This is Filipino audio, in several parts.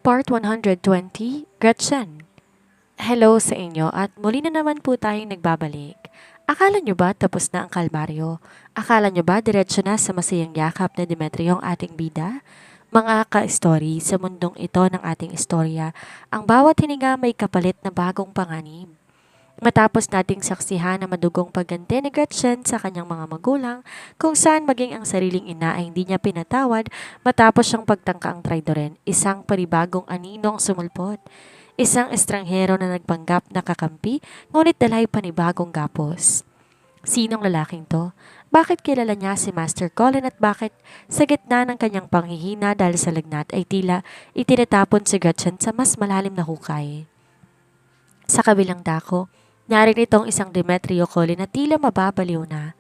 Part 120, Gretchen. Hello sa inyo at muli na naman po tayong nagbabalik. Akala nyo ba tapos na ang kalbaryo? Akala nyo ba diretso na sa masayang yakap na Demetrio ang ating bida? Mga ka-story, sa mundong ito ng ating istorya, ang bawat hininga may kapalit na bagong panganib. Matapos nating saksihan ang madugong pagganti ni Gretchen sa kanyang mga magulang, kung saan maging ang sariling ina ay hindi niya pinatawad matapos siyang pagtangkaang traidorin, isang panibagong aninong sumulpot. Isang estranghero na nagpanggap na kakampi, ngunit dalay panibagong gapos. Sinong lalaking to? Bakit kilala niya si Master Colin at bakit sa gitna ng kanyang panghihina dahil sa lagnat ay tila itinatapon si Gretchen sa mas malalim na hukay? Sa kabilang dako, narinitong isang Demetrio Colin na tila mababaliw na.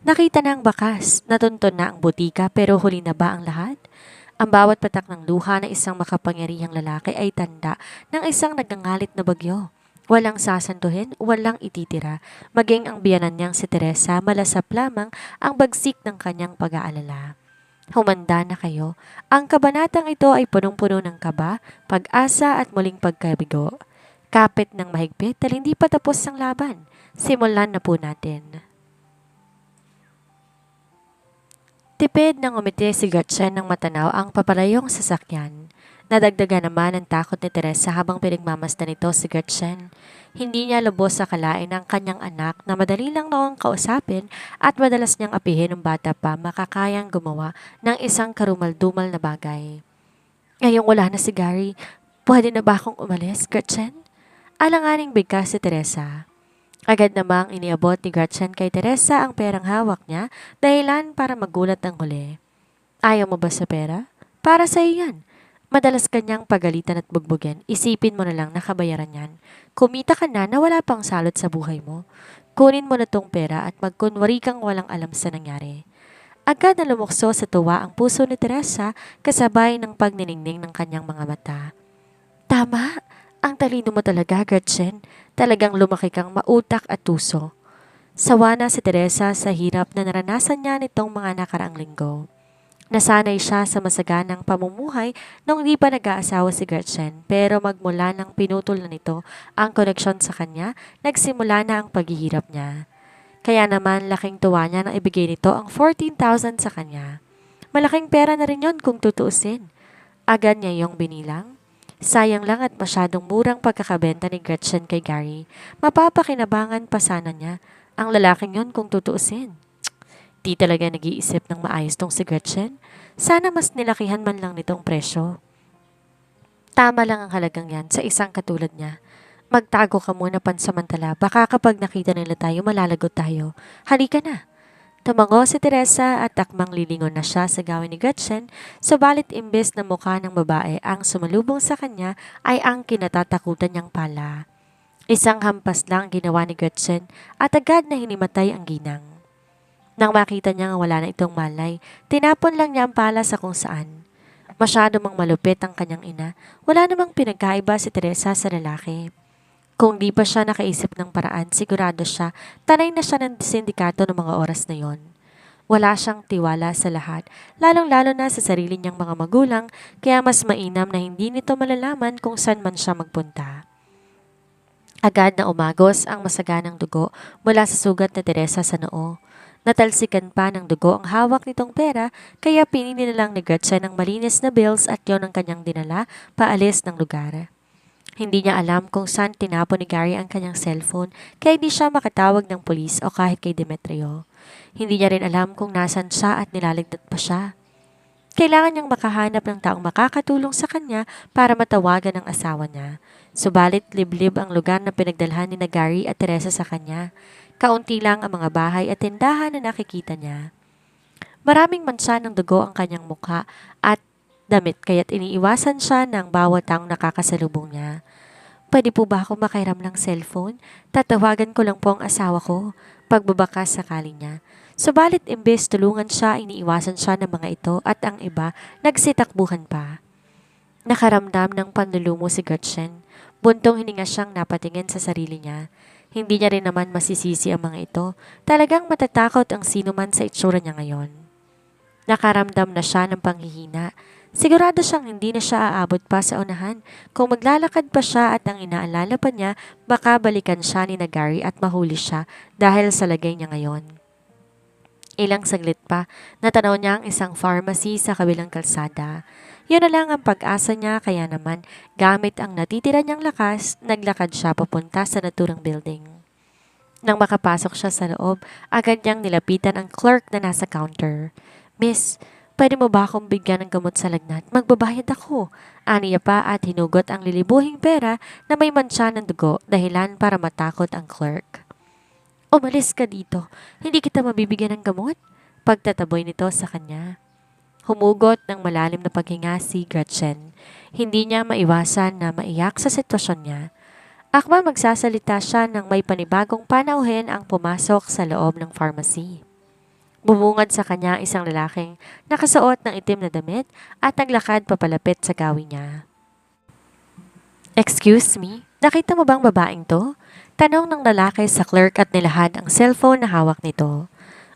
Nakita na ang bakas, natuntun na ang butika pero huli na ba ang lahat? Ang bawat patak ng luha ng isang makapangyarihang lalaki ay tanda ng isang nagangalit na bagyo. Walang sasanduhin, walang ititira, maging ang biyanan niyang si Teresa malasap lamang ang bagsik ng kanyang pag-aalala. Humanda na kayo. Ang kabanatang ito ay punong-puno ng kaba, pag-asa at muling pagkabigo. Kapit ng mahigpit dahil hindi pa tapos ang laban. Simulan na po natin. Tipid nang umiti si Gretchen ng matanaw ang papalayong sasakyan. Nadagdagan naman ang takot ni Teresa habang pinagmamasdan nito si Gretchen. Hindi niya lubos sa kalain ang kanyang anak na madali lang noong kausapin at madalas niyang apihin ng bata pa makakayang gumawa ng isang karumal-dumal na bagay. Ngayong wala na si Gary, pwede na ba akong umalis, Gretchen? Alanganing bigkas si Teresa. Agad namang iniabot ni Gretchen kay Teresa ang perang hawak niya, dahilan para magulat ng huli. Ayaw mo ba sa pera? Para sa iyan. Madalas kanyang pagalitan at bugbugin, isipin mo na lang nakabayaran yan. Kumita ka na wala pang salot sa buhay mo. Kunin mo na tong pera at magkunwari kang walang alam sa nangyari. Agad na lumukso sa tuwa ang puso ni Teresa kasabay ng pagniningning ng kanyang mga mata. Tama! Ang talino mo talaga, Gretchen. Talagang lumaki kang mautak at tuso. Sawa na si Teresa sa hirap na naranasan niya nitong mga nakaraang linggo. Nasanay siya sa masaganang pamumuhay nung di pa nag-aasawa si Gretchen, pero magmula nang pinutol na nito ang koneksyon sa kanya, nagsimula na ang paghihirap niya. Kaya naman laking tuwa niya nang ibigay nito ang 14,000 sa kanya. Malaking pera na rin yon kung tutuusin. Agad niya yung binilang. Sayang lang at masyadong murang pagkakabenta ni Gretchen kay Gary. Mapapakinabangan pa sana niya ang lalaking yon kung tutuusin. Di talaga nag-iisip ng maayos tong si Gretchen. Sana mas nilakihan man lang nitong presyo. Tama lang ang halagang yan sa isang katulad niya. Magtago ka muna pansamantala, baka kapag nakita nila tayo malalagot tayo. Halika na. Tumango si Teresa at takmang lilingon na siya sa gawin ni Gretchen, subalit imbes na mukha ng babae ang sumalubong sa kanya ay ang kinatatakutan niyang pala. Isang hampas lang ginawa ni Gretchen at agad na hinimatay ang ginang. Nang makita niya nga wala na itong malay, tinapon lang niya ang pala sa kung saan. Masyado mang malupit ang kanyang ina, wala namang pinagkaiba si Teresa sa lalaki. Kung di pa siya nakaisip ng paraan, sigurado siya, tanay na siya ng sindikato ng mga oras na yon. Wala siyang tiwala sa lahat, lalong-lalo na sa sarili niyang mga magulang, kaya mas mainam na hindi nito malalaman kung saan man siya magpunta. Agad na umagos ang masaganang dugo mula sa sugat ni Teresa sa noo. Natalsikan pa ng dugo ang hawak nitong pera, kaya pinili na lang ni Gretchen ang malinis na bills at yon ang kanyang dinala paalis ng lugar. Hindi niya alam kung saan tinapon ni Gary ang kanyang cellphone kaya hindi siya makatawag ng pulis o kahit kay Demetrio. Hindi niya rin alam kung nasan siya at nilaligdat pa siya. Kailangan niyang makahanap ng taong makakatulong sa kanya para matawagan ang asawa niya. Subalit liblib ang lugar na pinagdalhan ni na Gary at Teresa sa kanya. Kaunti lang ang mga bahay at tindahan na nakikita niya. Maraming mansa ng dugo ang kanyang mukha at damit kaya't iniiwasan siya ng bawat taong nakakasalubong niya. Pwede po ba ako makairam ng cellphone? Tatawagan ko lang po ang asawa ko. Pagbabakas sakali niya. Subalit imbes tulungan siya, iniiwasan siya ng mga ito at ang iba nagsitakbuhan pa. Nakaramdam ng panlulumo si Gretchen. Buntong hininga siyang napatingin sa sarili niya. Hindi niya rin naman masisisi ang mga ito. Talagang matatakot ang sino man sa itsura niya ngayon. Nakaramdam na siya ng panghihina. Sigurado siyang hindi na siya aabot pa sa unahan. Kung maglalakad pa siya at ang inaalala pa niya, baka balikan siya ni na Gary at mahuli siya dahil sa lagay niya ngayon. Ilang saglit pa, natanaw niya ang isang pharmacy sa kabilang kalsada. Yun na lang ang pag-asa niya kaya naman gamit ang natitira niyang lakas, naglakad siya papunta sa naturang building. Nang makapasok siya sa loob, agad niyang nilapitan ang clerk na nasa counter. Miss, pwede mo ba akong bigyan ng gamot sa lagnat? Magbabayad ako. Aniya pa at hinugot ang lilibuhing pera na may mantsa ng dugo dahilan para matakot ang clerk. Umalis ka dito. Hindi kita mabibigyan ng gamot. Pagtataboy nito sa kanya. Humugot ng malalim na paghinga si Gretchen. Hindi niya maiwasan na maiyak sa sitwasyon niya. Akma magsasalita siya nang may panibagong panauhin ang pumasok sa loob ng pharmacy. Bumungad sa kanya isang lalaking nakasuot ng itim na damit at naglakad papalapit sa gawi niya. Excuse me, nakita mo bang babaeng to? Tanong ng lalaki sa clerk at nilahad ang cellphone na hawak nito.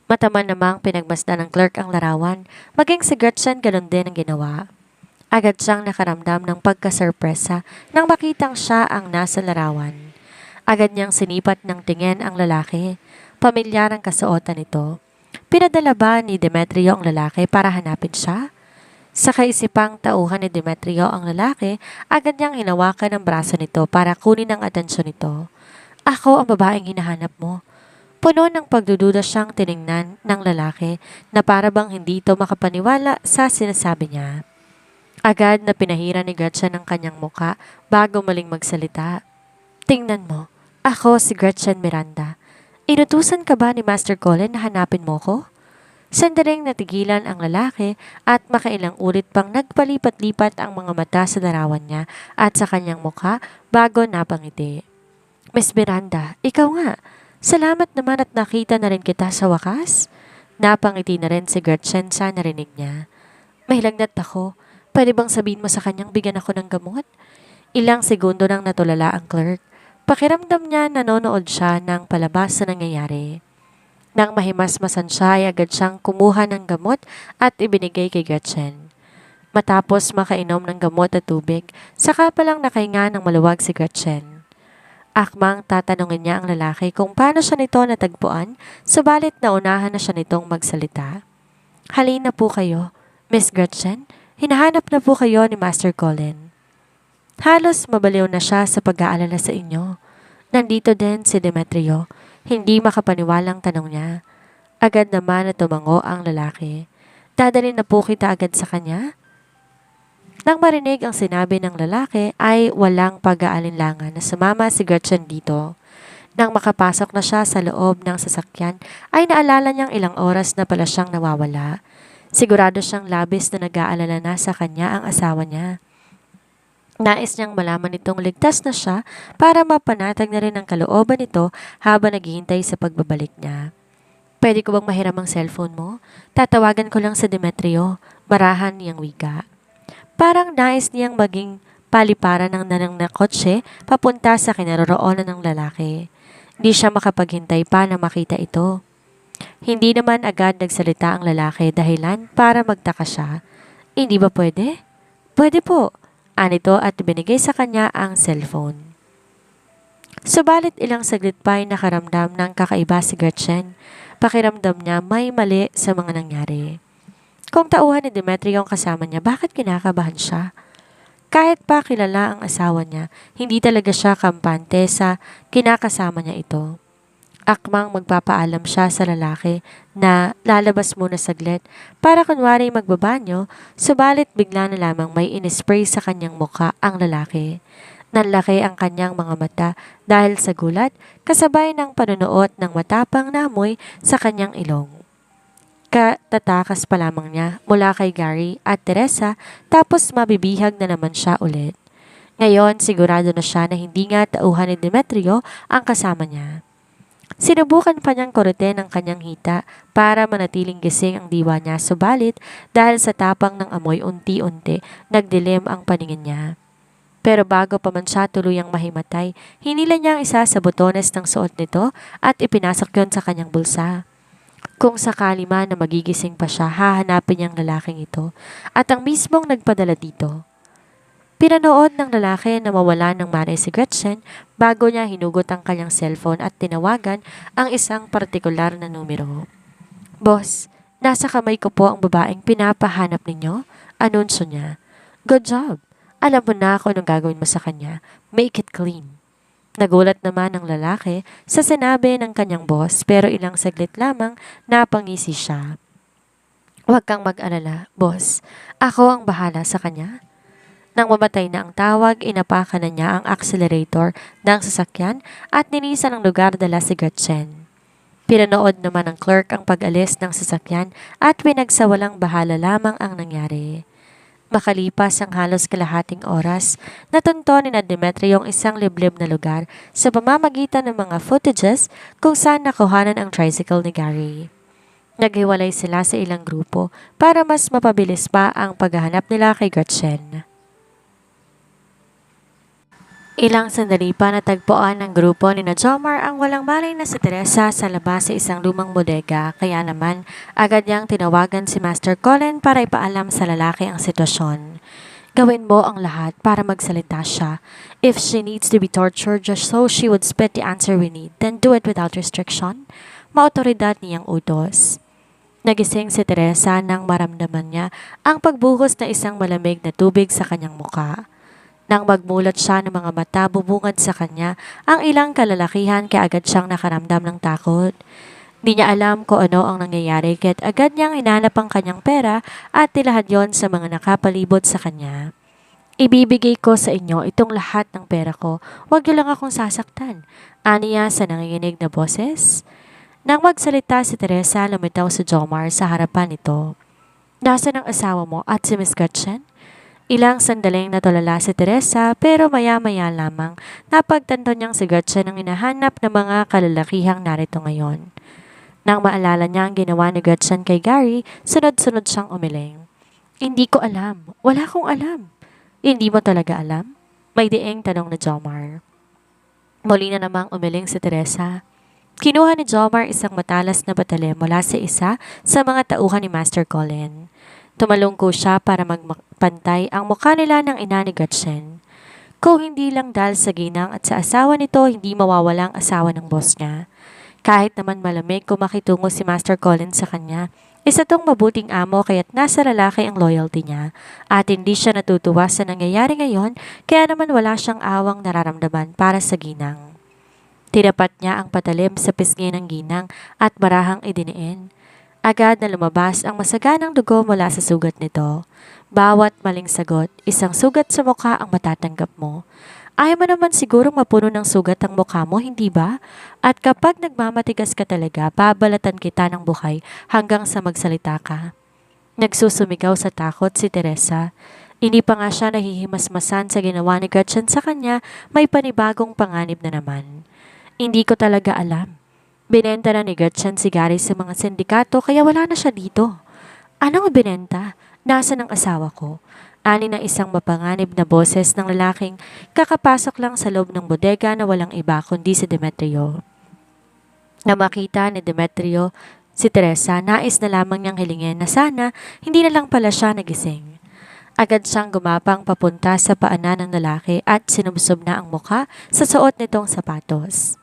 Mataman namang pinagmasdan ng clerk ang larawan, maging si Gretchen ganun din ang ginawa. Agad siyang nakaramdam ng pagkasurpresa nang makitang siya ang nasa larawan. Agad niyang sinipat ng tingin ang lalaki. Pamilyar ang kasuotan nito. Pinadala ba ni Demetrio ang lalaki para hanapin siya? Sa kaisipang tauhan ni Demetrio ang lalaki, agad niyang hinawakan ang braso nito para kunin ang atensyon nito. Ako ang babaeng hinahanap mo. Puno ng pagdududa siyang tiningnan ng lalaki na para bang hindi ito makapaniwala sa sinasabi niya. Agad na pinahira ni Gretchen ang kanyang muka bago maling magsalita. Tingnan mo, ako si Gretchen Miranda. Inutusan ka ba ni Master Colin na hanapin mo ko? Sandaling natigilan ang lalaki at makailang ulit pang nagpalipat-lipat ang mga mata sa larawan niya at sa kanyang mukha bago napangiti. Miss Miranda, ikaw nga. Salamat naman at nakita na rin kita sa wakas. Napangiti na rin si Gretchen sa narinig niya. May lagnat ako. Pwede bang sabihin mo sa kanyang bigyan ako ng gamot? Ilang segundo nang natulala ang clerk. Pakiramdam niya nanonood siya ng palabas sa nangyayari. Nang mahimasmasan siya ay agad siyang kumuha ng gamot at ibinigay kay Gretchen. Matapos makainom ng gamot at tubig, saka palang nakahinga ng maluwag si Gretchen. Akmang tatanungin niya ang lalaki kung paano siya nito natagpuan, subalit naunahan na siya nitong magsalita. Halina po kayo, Miss Gretchen. Hinahanap na po kayo ni Master Colin. Halos mabaliw na siya sa pag-aalala sa inyo. Nandito din si Demetrio. Hindi makapaniwalang tanong niya. Agad naman na tumango ang lalaki. Dadalhin na po kita agad sa kanya? Nang marinig ang sinabi ng lalaki ay walang pag-aalinlangan na sumama si Gretchen dito. Nang makapasok na siya sa loob ng sasakyan ay naalala niyang ilang oras na pala siyang nawawala. Sigurado siyang labis na nag-aalala na sa kanya ang asawa niya. Nais niyang malaman nitong ligtas na siya para mapanatag na rin ang kalooban nito habang naghihintay sa pagbabalik niya. Pwede ko bang mahiram ang cellphone mo? Tatawagan ko lang sa Demetrio, marahan niyang wika. Parang nais niyang maging paliparan ng nanang na kotse papunta sa kinaroroonan ng lalaki. Di siya makapaghintay pa na makita ito. Hindi naman agad nagsalita ang lalaki dahilan para magtaka siya. Hindi ba pwede? Pwede po. Anito at binigay sa kanya ang cellphone. Subalit ilang saglit pa ay nakaramdam ng kakaiba si Gretchen. Pakiramdam niya may mali sa mga nangyari. Kung tauhan ni Demetrio ang kasama niya, bakit kinakabahan siya? Kahit pa kilala ang asawa niya, hindi talaga siya kampante sa kinakasama niya ito. Akmang magpapaalam siya sa lalaki na lalabas muna saglit para kunwari magbabanyo, subalit bigla na lamang may inispray sa kanyang muka ang lalaki. Nanlaki ang kanyang mga mata dahil sa gulat kasabay ng panunuot ng matapang na amoy sa kanyang ilong. Katatakas pa lamang niya mula kay Gary at Teresa tapos mabibihag na naman siya ulit. Ngayon sigurado na siya na hindi nga tauhan ni Demetrio ang kasama niya. Sinubukan pa niyang kurutin ang kanyang hita para manatiling gising ang diwa niya subalit dahil sa tapang ng amoy unti-unti nagdilim ang paningin niya. Pero bago pa man siya tuluyang mahimatay, hinila niya ang isa sa botones ng suot nito at ipinasok yon sa kanyang bulsa. Kung sakali man na magigising pa siya, hahanapin niyang lalaking ito at ang mismong nagpadala dito. Pinanood ng lalaki na mawala ng malay si Gretchen bago niya hinugot ang kanyang cellphone at tinawagan ang isang partikular na numero. Boss, nasa kamay ko po ang babaeng pinapahanap ninyo, anunsyo niya. Good job! Alam mo na kung anong gagawin mo sa kanya. Make it clean. Nagulat naman ang lalaki sa sinabi ng kanyang boss pero ilang saglit lamang napangisi siya. Huwag kang mag-alala, boss. Ako ang bahala sa kanya. Nang mamatay na ang tawag, inapakan na niya ang accelerator ng sasakyan at ninisan ang lugar dala si Gretchen. Pinanood naman ng clerk ang pag-alis ng sasakyan at pinagsawalang bahala lamang ang nangyari. Makalipas ang halos kalahating oras, natunto ni na Demetrio ang isang liblib na lugar sa pamamagitan ng mga footages kung saan nakuhanan ang tricycle ni Gary. Naghiwalay sila sa ilang grupo para mas mapabilis pa ang paghahanap nila kay Gretchen. Ilang sandali pa natagpuan ng grupo ni na Jomar ang walang malay na si Teresa sa labas sa isang lumang bodega, kaya naman agad niyang tinawagan si Master Colin para ipaalam sa lalaki ang sitwasyon. Gawin mo ang lahat para magsalita siya. If she needs to be tortured just so she would spit the answer we need, then do it without restriction. Maotoridad niyang utos. Nagising si Teresa nang maramdaman niya ang pagbuhos na isang malamig na tubig sa kanyang muka. Nang magmulat siya ng mga mata bubungad sa kanya ang ilang kalalakihan kaya agad siyang nakaramdam ng takot. Di niya alam kung ano ang nangyayari kaya't agad niyang hinanap ang kanyang pera at tilahad yon sa mga nakapalibot sa kanya. Ibibigay ko sa inyo itong lahat ng pera ko, huwag niyo lang akong sasaktan, aniya sa nanginginig na boses. Nang magsalita si Teresa, lumitaw si Jomar sa harapan nito. Nasaan ang asawa mo at si Miss Gretchen? Ilang sandaling natulala si Teresa pero maya-maya lamang napagtanto niyang si Gretchen ang hinahanap ng mga kalalakihang narito ngayon. Nang maalala niya ang ginawa ni Gretchen kay Gary, sunod-sunod siyang umiling. Hindi ko alam. Wala akong alam. Hindi mo talaga alam? May dieng tanong ni Jomar. Muli na namang umiling si Teresa. Kinuha ni Jomar isang matalas na batale mula sa isa sa mga tauhan ni Master Colin. Tumalungko siya para magpantay ang mukha nila ng ina ni Gretchen. Kung hindi lang dahil sa ginang at sa asawa nito, hindi mawawala ang asawa ng boss niya. Kahit naman malamig kung makitungo si Master Colin sa kanya, isa tong mabuting amo kaya't nasa lalaki ang loyalty niya at hindi siya natutuwa sa nangyayari ngayon kaya naman wala siyang awang nararamdaman para sa ginang. Tinapat niya ang patalim sa pisngi ng ginang at marahang idiniin. Agad na lumabas ang masaganang dugo mula sa sugat nito. Bawat maling sagot, isang sugat sa mukha ang matatanggap mo. Ayaw mo naman sigurong mapuno ng sugat ang mukha mo, hindi ba? At kapag nagmamatigas ka talaga, babalatan kita ng buhay hanggang sa magsalita ka. Nagsusumigaw sa takot si Teresa. Hindi pa nga siya nahihimasmasan sa ginawa ni Gretchen sa kanya, may panibagong panganib na naman. Hindi ko talaga alam. Binenta na ni Gretchen si Gary sa mga sindikato kaya wala na siya dito. Anong binenta? Nasaan ang asawa ko? Ani ng isang mapanganib na boses ng lalaking kakapasok lang sa loob ng bodega na walang iba kundi si Demetrio. Na makita ni Demetrio si Teresa, nais na lamang niyang hilingin na sana hindi na lang pala siya nagising. Agad siyang gumapang papunta sa paanan ng lalaki at sinubsob na ang mukha sa suot nitong sapatos.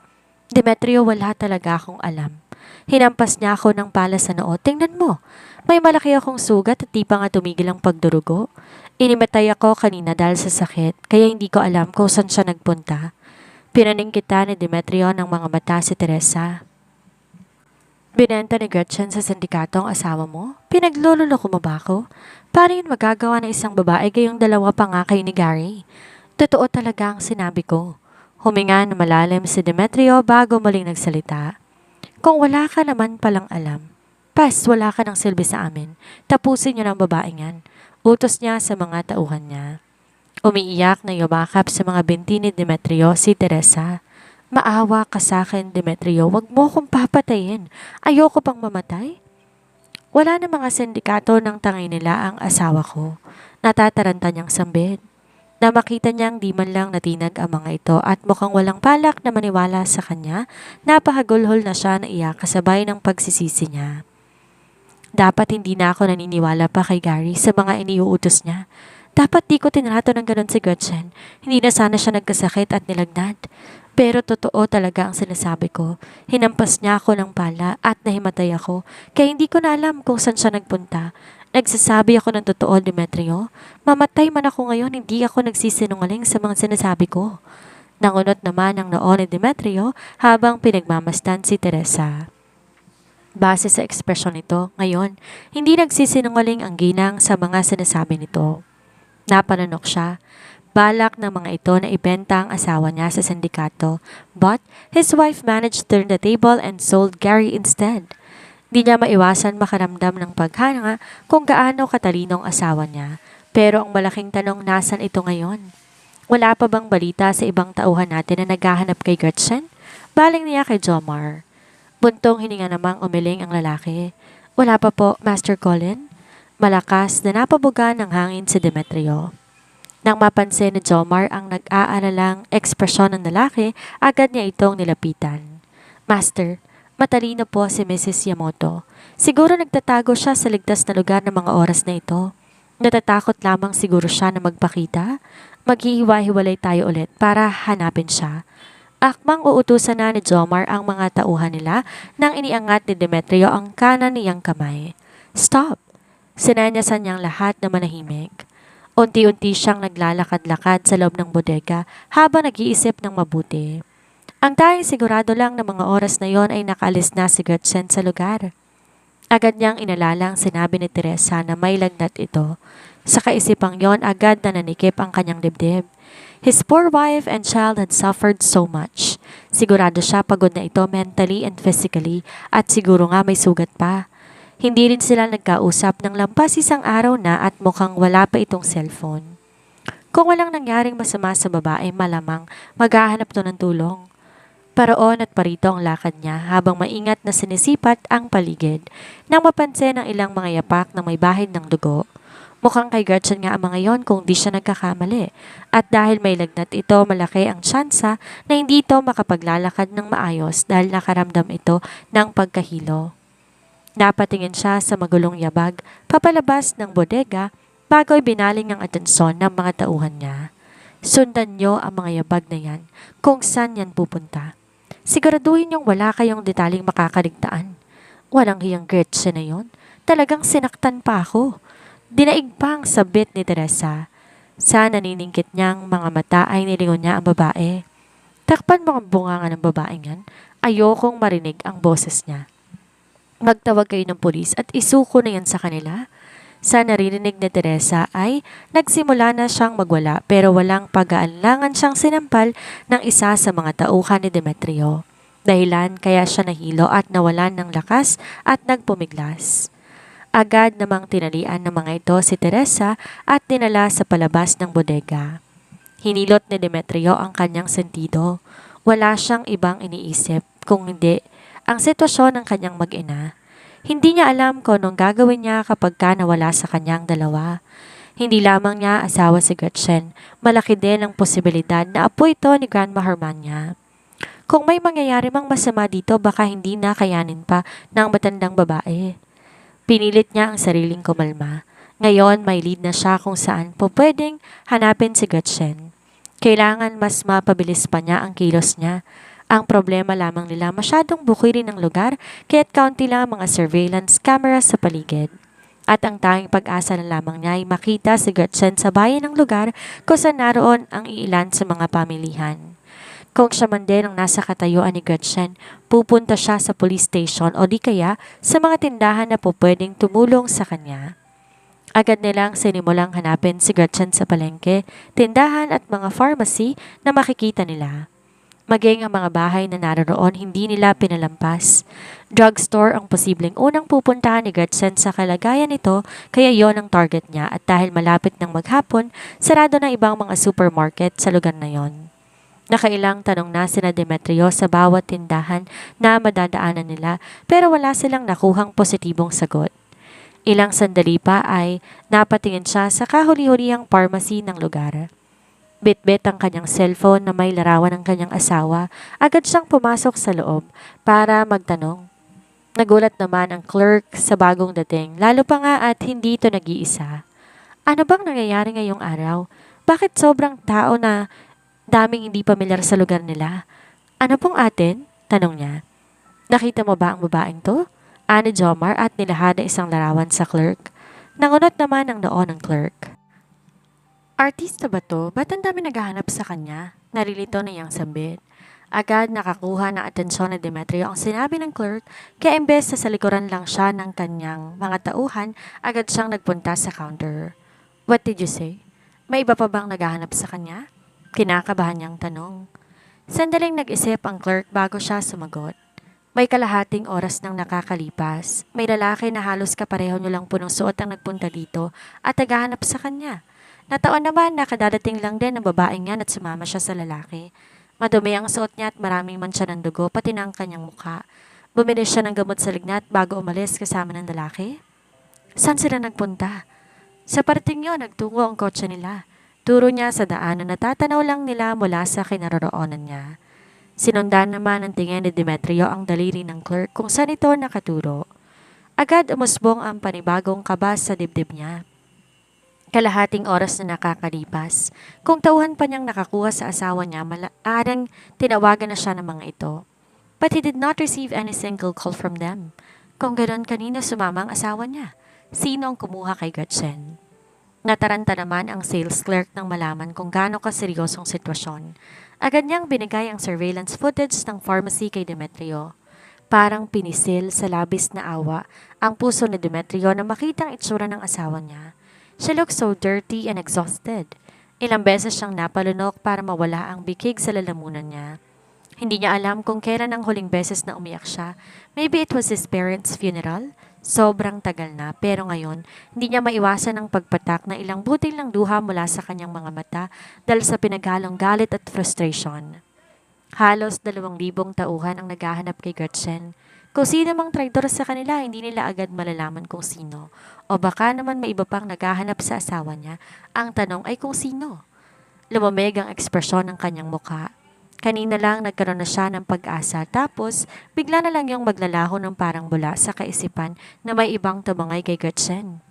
Demetrio, wala talaga akong alam. Hinampas niya ako ng pala sa noo. Tingnan mo, may malaki akong sugat at di pa nga tumigil ang pagdurugo. Inimatay ako kanina dahil sa sakit, kaya hindi ko alam kung saan siya nagpunta. Pinaning kita ni Demetrio ng mga mata si Teresa. Binenta ni Gretchen sa sindikato ang asawa mo? Pinaglululoko mo ba ako? Paano yun magagawa ng isang babae gayong dalawa pa nga kayo ni Gary? Totoo talaga ang sinabi ko. Huminga na malalim si Demetrio bago muling nagsalita. Kung wala ka naman palang alam, wala ka ng silbi sa amin. Tapusin niyo ng babaeng yan. Utos niya sa mga tauhan niya. Umiiyak na yumakap sa mga binti ni Demetrio si Teresa. Maawa ka sa akin, Demetrio. Huwag mo kong papatayin. Ayoko pang mamatay. Wala na mga sindikato ng tangay nila ang asawa ko. Natataranta niyang sambit. Na makita niyang di man lang natinag ang mga ito at mukhang walang balak na maniwala sa kanya, napahagulhol na siya na iyak kasabay ng pagsisisi niya. Dapat hindi na ako naniniwala pa kay Gary sa mga iniuutos niya. Dapat di ko tinrato ng ganun si Gretchen. Hindi na sana siya nagkasakit at nilagnat. Pero totoo talaga ang sinasabi ko. Hinampas niya ako ng pala at nahimatay ako. Kaya hindi ko na alam kung saan siya nagpunta. Nagsasabi ako ng totoo, Demetrio. Mamatay man ako ngayon, hindi ako nagsisinungaling sa mga sinasabi ko. Nangunot naman ang noo ni Demetrio habang pinagmamasdan si Teresa. Base sa ekspresyon nito, ngayon, hindi nagsisinungaling ang ginang sa mga sinasabi nito. Napanunok siya. Balak ng mga ito na ibenta ang asawa niya sa sindikato, but his wife managed to turn the table and sold Gary instead. Di niya maiwasan makaramdam ng paghanga kung gaano katalinong asawa niya. Pero ang malaking tanong, nasan ito ngayon? Wala pa bang balita sa ibang tauhan natin na naghahanap kay Gretchen? Baling niya kay Jomar. Buntong hininga namang umiling ang lalaki. Wala pa po, Master Colin. Malakas na napabuga ng hangin si Demetrio. Nang mapansin ni Jomar ang nag-aaralang ekspresyon ng lalaki, agad niya itong nilapitan. Master, matalino po si Mrs. Yamoto. Siguro nagtatago siya sa ligtas na lugar ng mga oras na ito. Natatakot lamang siguro siya na magpakita. Maghihiwa-hiwalay tayo ulit para hanapin siya. Akmang uutusan na ni Jomar ang mga tauhan nila nang iniangat ni Demetrio ang kanan niyang kamay. Stop! Sinanyasan niyang lahat na manahimik. Unti-unti siyang naglalakad-lakad sa loob ng bodega habang nag-iisip ng mabuti. Ang tanging sigurado lang na mga oras na yon ay nakaalis na si Gretchen sa lugar. Agad niyang inalalang sinabi ni Teresa na may lagnat ito. Sa kaisipang yon, agad na nanikip ang kanyang dibdib. His poor wife and child had suffered so much. Sigurado siya pagod na ito mentally and physically at siguro nga may sugat pa. Hindi rin sila nagkausap ng lampas isang araw na at mukhang wala pa itong cellphone. Kung walang nangyaring masama sa babae, malamang maghahanap to ng tulong. Paroon at parito ang lakad niya habang maingat na sinisipat ang paligid nang mapansin ang ilang mga yapak na may bahid ng dugo. Mukhang kay Gretchen nga ang mga yon kung di siya nagkakamali. At dahil may lagnat ito, malaki ang tsansa na hindi ito makapaglalakad ng maayos dahil nakaramdam ito ng pagkahilo. Napatingin siya sa magulong yabag, papalabas ng bodega, bago'y binaling ang atensyon ng mga tauhan niya. Sundan niyo ang mga yabag na yan, kung saan yan pupunta. Siguraduhin niyong wala kayong detaling makakaligtaan. Walang hiyang Gretchen na yon. Talagang sinaktan pa ako. Dinaig pa ang sabit ni Teresa. Sa naniningkit niyang mga mata ay nilingon niya ang babae. Takpan mo ang bunganga ng babaeng yan. Ayokong marinig ang boses niya. Magtawag kayo ng pulis at isuko na yan sa kanila. Sa naririnig ni Teresa ay nagsimula na siyang magwala pero walang pag-aalangan siyang sinampal ng isa sa mga tauhan ni Demetrio. Dahilan kaya siya nahilo at nawalan ng lakas at nagpumiglas. Agad namang tinalian ng mga ito si Teresa at dinala sa palabas ng bodega. Hinilot ni Demetrio ang kanyang sentido. Wala siyang ibang iniisip kung hindi ang sitwasyon ng kanyang mag-ina. Hindi niya alam kung anong gagawin niya kapag nawala sa kanyang dalawa. Hindi lamang niya asawa si Gretchen, malaki din ang posibilidad na apo ito ni Grandma Hermania. Kung may mangyayari mang masama dito, baka hindi na kayanin pa ng matandang babae. Pinilit niya ang sariling kumalma. Ngayon may lead na siya kung saan po pwedeng hanapin si Gretchen. Kailangan mas mapabilis pa niya ang kilos niya. Ang problema lamang nila masyadong bukirin ang lugar kaya't kaunti lang ang mga surveillance camera sa paligid. At ang tanging pag-asa na lamang niya ay makita si Gretchen sa bayan ng lugar kung saan naroon ang iilan sa mga pamilihan. Kung siya man din ang nasa katayuan ni Gretchen, pupunta siya sa police station o di kaya sa mga tindahan na po pwedeng tumulong sa kanya. Agad nilang sinimulang hanapin si Gretchen sa palengke, tindahan at mga pharmacy na makikita nila. Maging ang mga bahay na naroon hindi nila pinalampas. Drugstore ang posibleng unang pupuntahan ni Gretchen sa kalagayan nito kaya yon ang target niya at dahil malapit ng maghapon, sarado na ibang mga supermarket sa lugar na yon. Nakailang tanong na sina Demetrio sa bawat tindahan na madadaanan nila pero wala silang nakuhang positibong sagot. Ilang sandali pa ay napatingin siya sa kahuli-hulihang pharmacy ng lugar. Bitbit ang kanyang cellphone na may larawan ng kanyang asawa. Agad siyang pumasok sa loob para magtanong. Nagulat naman ang clerk sa bagong dating, lalo pa nga at hindi ito nag-iisa. Ano bang nangyayari ngayong araw? Bakit sobrang tao na daming hindi pamilyar sa lugar nila? Ano pong atin? Tanong niya. Nakita mo ba ang babaeng to? Ani Jomar at nilahad na isang larawan sa clerk. Nangunot naman ang noo ng clerk. Artista ba to? Ba't ang dami naghahanap sa kanya? Narilito na iyang sambit. Agad nakakuha ng atensyon ni Demetrio ang sinabi ng clerk, kaya imbes na sa likuran lang siya ng kanyang mga tauhan, agad siyang nagpunta sa counter. What did you say? May iba pa bang naghahanap sa kanya? Kinakabahan niyang tanong. Sandaling nag-isip ang clerk bago siya sumagot. May kalahating oras nang nakakalipas. May lalaki na halos kapareho nilang punong suot ang nagpunta dito at naghahanap sa kanya. Nataon naman na kadadating lang din ang babaeng yan at sumama siya sa lalaki. Madumi ang suot niya at maraming mantsa ng dugo pati na ang kanyang mukha. Bumili siya ng gamot sa lignat bago umalis kasama ng lalaki. Saan sila nagpunta? Sa parating yun, nagtungo ang kotse nila. Turo niya sa daan na natatanaw lang nila mula sa kinaroroonan niya. Sinundan naman ng tingin ni Demetrio ang daliri ng clerk kung saan ito nakaturo. Agad umusbong ang panibagong kaba sa dibdib niya. Kalahating oras na nakakalipas. Kung tauhan pa niyang nakakuha sa asawa niya, malaarang tinawagan na siya ng mga ito. But he did not receive any single call from them. Kung ganoon, kanina sumama ang asawa niya. Sino ang kumuha kay Gretchen? Nataranta naman ang sales clerk nang malaman kung gaano kaseryosong sitwasyon. Agad niyang binigay ang surveillance footage ng pharmacy kay Demetrio. Parang pinisil sa labis na awa ang puso ni Demetrio na makita ang itsura ng asawa niya. She looked so dirty and exhausted. Ilang beses siyang napalunok para mawala ang bikig sa lalamunan niya. Hindi niya alam kung kailan ang huling beses na umiyak siya. Maybe it was his parents' funeral? Sobrang tagal na, pero ngayon, hindi niya maiwasan ang pagpatak na ilang butil ng luha mula sa kanyang mga mata dahil sa pinaghalong galit at frustration. Halos 2,000 tauhan ang naghahanap kay Gretchen. Kung sino mang traidor sa kanila, hindi nila agad malalaman kung sino. O baka naman may iba pang naghahanap sa asawa niya. Ang tanong ay kung sino. Lumamig ang ekspresyon ng kanyang mukha. Kanina lang nagkaroon na siya ng pag-asa tapos bigla na lang yung maglalaho ng parang bula sa kaisipan na may ibang tumangay kay Gretchen.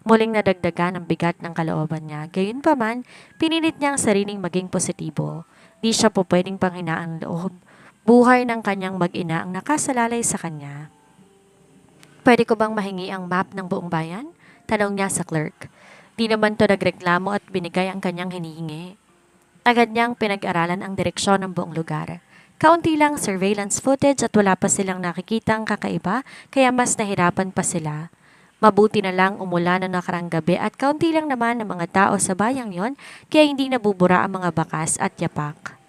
Muling nadagdagan ang bigat ng kalooban niya. Gayunpaman, pinilit niya ang sariling maging positibo. Di siya po pwedeng panghinaan ng loob. Buhay ng kanyang mag-ina ang nakasalalay sa kanya. Pwede ko bang mahingi ang map ng buong bayan? Tanong niya sa clerk. Di naman to nagreklamo at binigay ang kanyang hinihingi. Agad niyang pinag-aralan ang direksyon ng buong lugar. Kaunti lang surveillance footage at wala pa silang nakikitang kakaiba kaya mas nahirapan pa sila. Mabuti na lang umulan na nakarang gabi at kaunti lang naman ng mga tao sa bayang yon kaya hindi nabubura ang mga bakas at yapak.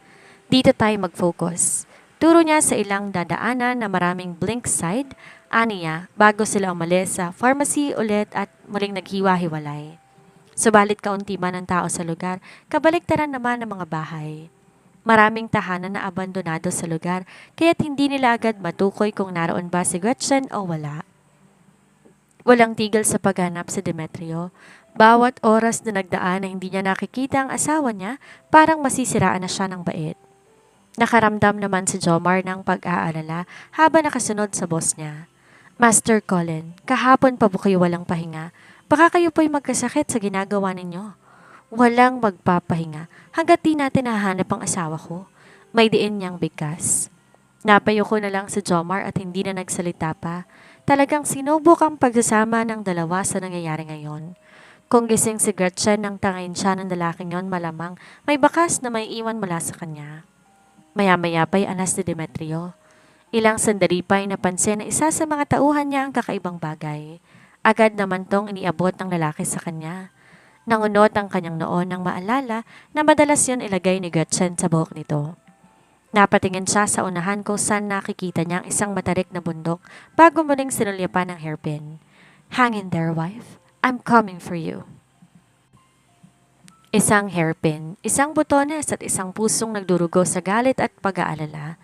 Dito tayo mag-focus. Turo niya sa ilang dadaanan na maraming blink side, aniya, bago sila umalis sa pharmacy ulit at muling naghiwa-hiwalay. Subalit kaunti man ang tao sa lugar, kabaliktaran naman ng mga bahay. Maraming tahanan na abandonado sa lugar, kaya't hindi nila agad matukoy kung naroon ba si Gretchen o wala. Walang tigil sa paghanap si Demetrio. Bawat oras na nagdaan na hindi niya nakikita ang asawa niya, parang masisiraan na siya ng bait. Nakaramdam naman si Jomar ng pag-aalala habang nakasunod sa boss niya. Master Colin, kahapon pa po kayo walang pahinga. Baka kayo po'y magkasakit sa ginagawa ninyo. Walang magpapahinga hanggat di natin nahanap ang asawa ko. May diin niyang bigkas. Napayo ko na lang si Jomar at hindi na nagsalita pa. Talagang sinubok ang pagsasama ng dalawa sa nangyayari ngayon. Kung gising si Gretchen nang tangayin siya ng lalaking yon, malamang may bakas na may iwan mula sa kanya. Maya-maya pa'y anas ni Demetrio. Ilang sandali pa'y napansin na isa sa mga tauhan niya ang kakaibang bagay. Agad naman tong iniabot ng lalaki sa kanya. Nangunot ang kanyang noon nang maalala na madalas yon ilagay ni Gretchen sa buhok nito. Napatingin siya sa unahan kung saan nakikita niya ang isang matarik na bundok bago muling sinulyapan ng hairpin. Hang in there, wife. I'm coming for you. Isang hairpin, isang botones at isang pusong nagdurugo sa galit at pag-aalala.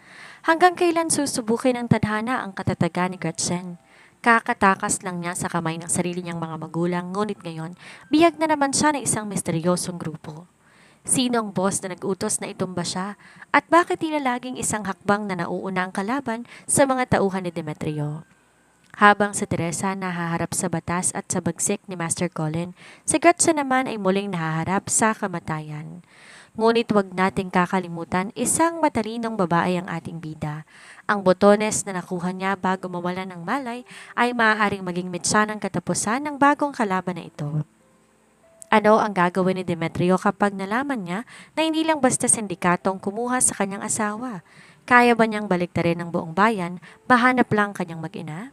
Hanggang kailan susubukin ng tadhana ang katatagan ni Gretchen? Kakatakas lang niya sa kamay ng sarili niyang mga magulang, ngunit ngayon, biyag na naman siya ng isang misteryosong grupo. Sino ang boss na nag-utos na itumba siya? At bakit tila laging isang hakbang na nauuna ang kalaban sa mga tauhan ni Demetrio? Habang si Teresa nahaharap sa batas at sa bagsik ni Master Colin, si Gretchen naman ay muling nahaharap sa kamatayan. Ngunit wag nating kakalimutan, isang matalinong babae ang ating bida. Ang botones na nakuha niya bago mawalan ng malay ay maaaring maging mitsa ng katapusan ng bagong kalaban na ito. Ano ang gagawin ni Demetrio kapag nalaman niya na hindi lang basta sindikatong kumuha sa kanyang asawa? Kaya ba niyang baliktarin ng buong bayan, mahanap lang kanyang mag-ina?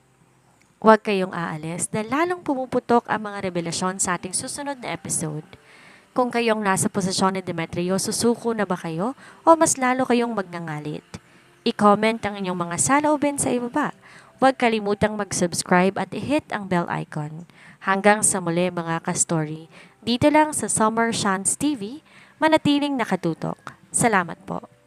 Huwag kayong aalis dahil lalong pumuputok ang mga revelasyon sa ating susunod na episode. Kung kayong nasa posisyon ni Demetrio, susuko na ba kayo o mas lalo kayong magngangalit? I-comment ang inyong mga saloobin sa ibaba. Huwag kalimutang mag-subscribe at i-hit ang bell icon. Hanggang sa muli mga ka-story, dito lang sa Summer Shans TV, manatiling nakatutok. Salamat po.